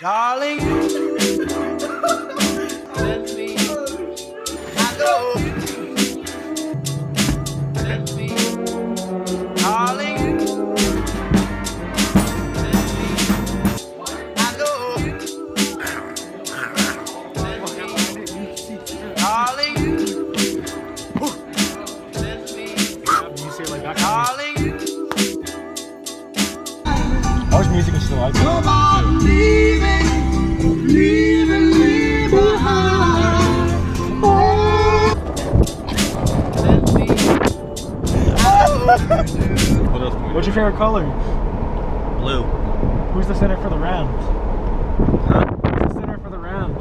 Darling, let me, I know. Let me, darling, let me, I know. Let me, darling, let me, You say it like that. darling. I wish music was still like Talk about leaving me behind. Let me. What else? What's your favorite color? Blue. Who's the center for the round? Huh? Who's the center for the round?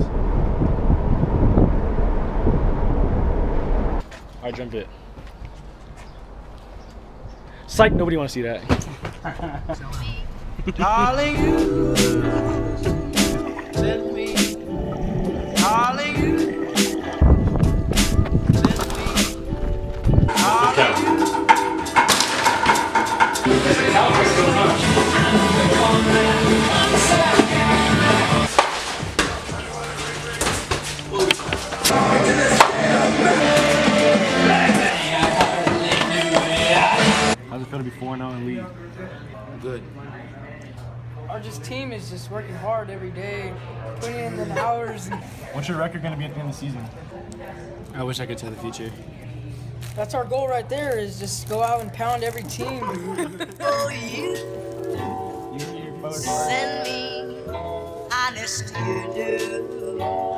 Alright, jump it. Psych, nobody wants to see that. Darling, let me, darling, let me, darling. How's it feel to be 4-0 in league? Good. Our team is just working hard every day, putting in the hours. What's your record going to be at the end of the season? I wish I could tell the future. That's our goal right there, is just go out and pound every team. Oh, you Your send me honest you do.